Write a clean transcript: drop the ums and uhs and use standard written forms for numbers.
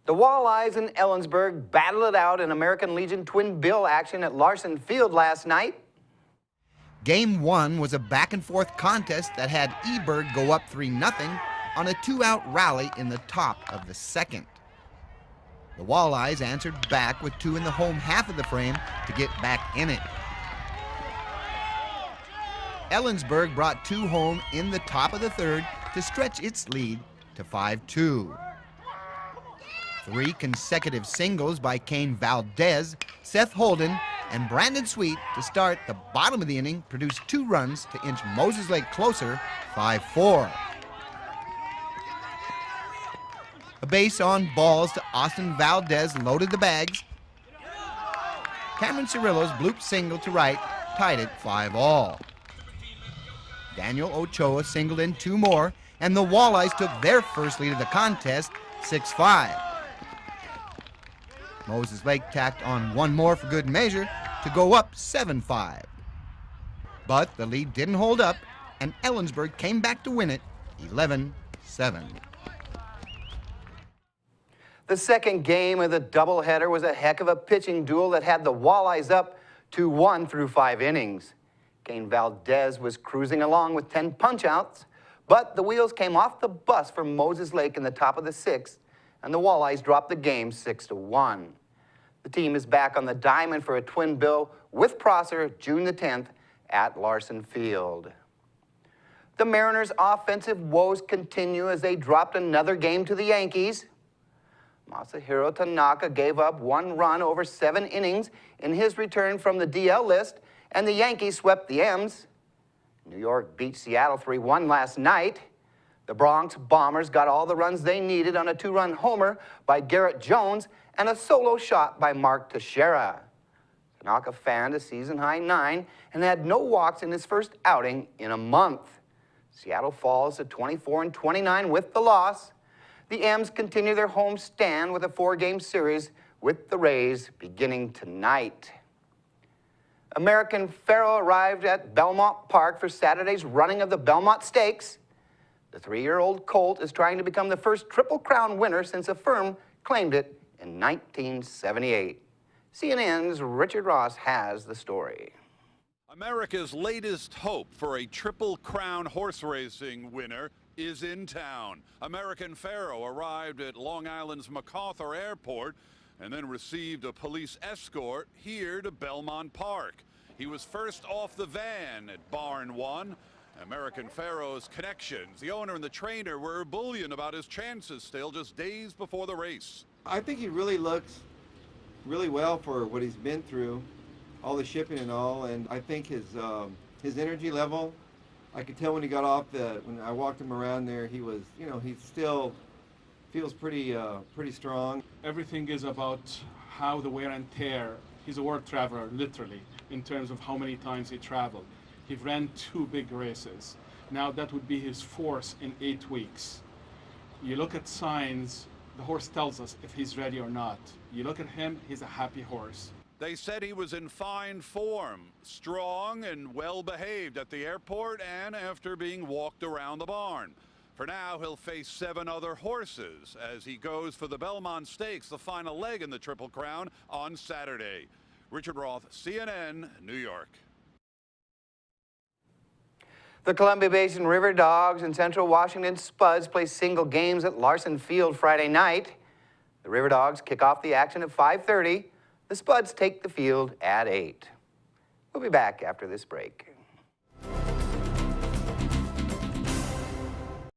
The Walleyes in Ellensburg battled it out in American Legion Twin Bill action at Larson Field last night. Game 1 was a back-and-forth contest that had iFIBER go up 3-0 on a 2-out rally in the top of the second. The Walleyes answered back with 2 in the home half of the frame to get back in it. Ellensburg brought 2 home in the top of the third to stretch its lead to 5-2. 3 consecutive singles by Kane Valdez, Seth Holden, and Brandon Sweet to start the bottom of the inning produced 2 runs to inch Moses Lake closer, 5-4. A base on balls to Austin Valdez loaded the bags. Cameron Cirillo's bloop single to right tied it 5-all. Daniel Ochoa singled in 2 more, and the Walleyes took their first lead of the contest, 6-5. Moses Lake tacked on 1 more for good measure to go up 7-5. But the lead didn't hold up, and Ellensburg came back to win it 11-7. The second game of the doubleheader was a heck of a pitching duel that had the Walleyes up 2-1 through 5 innings. Kane Valdez was cruising along with 10 punch-outs, but the wheels came off the bus for Moses Lake in the top of the 6th, and the Walleyes dropped the game 6-1. The team is back on the diamond for a twin bill with Prosser June the 10th at Larson Field. The Mariners' offensive woes continue as they dropped another game to the Yankees. Masahiro Tanaka gave up 1 run over 7 innings in his return from the DL list, and the Yankees swept the M's. New York beat Seattle 3-1 last night. The Bronx Bombers got all the runs they needed on a 2-run homer by Garrett Jones and a solo shot by Mark Teixeira. Tanaka fanned a season-high 9 and had no walks in his first outing in a month. Seattle falls to 24-29 with the loss. The M's continue their home stand with a 4-game series with the Rays beginning tonight. American Pharoah arrived at Belmont Park for Saturday's running of the Belmont Stakes. The 3-year-old colt is trying to become the first Triple Crown winner since a firm claimed it in 1978. CNN's Richard Ross has the story. America's latest hope for a Triple Crown horse racing winner is in town. American Pharoah arrived at Long Island's MacArthur Airport and then received a police escort here to Belmont Park. He was first off the van at Barn 1. American Pharoah's connections, the owner and the trainer, were ebullient about his chances still just days before the race. I think he really looks really well for what he's been through, all the shipping and all, and I think his energy level, I could tell when he got off when I walked him around there, he was, he still feels pretty strong. Everything is about how the wear and tear. He's a world traveler, literally, in terms of how many times he traveled. He ran 2 big races. Now that would be his 4th in 8 weeks. You look at signs, the horse tells us if he's ready or not. You look at him, he's a happy horse. They said he was in fine form, strong and well behaved at the airport and after being walked around the barn. For now, he'll face 7 other horses as he goes for the Belmont Stakes, the final leg in the Triple Crown, on Saturday. Richard Roth, CNN, New York. The Columbia Basin River Dogs and Central Washington Spuds play single games at Larson Field Friday night. The River Dogs kick off the action at 5:30. The Spuds take the field at 8. We'll be back after this break.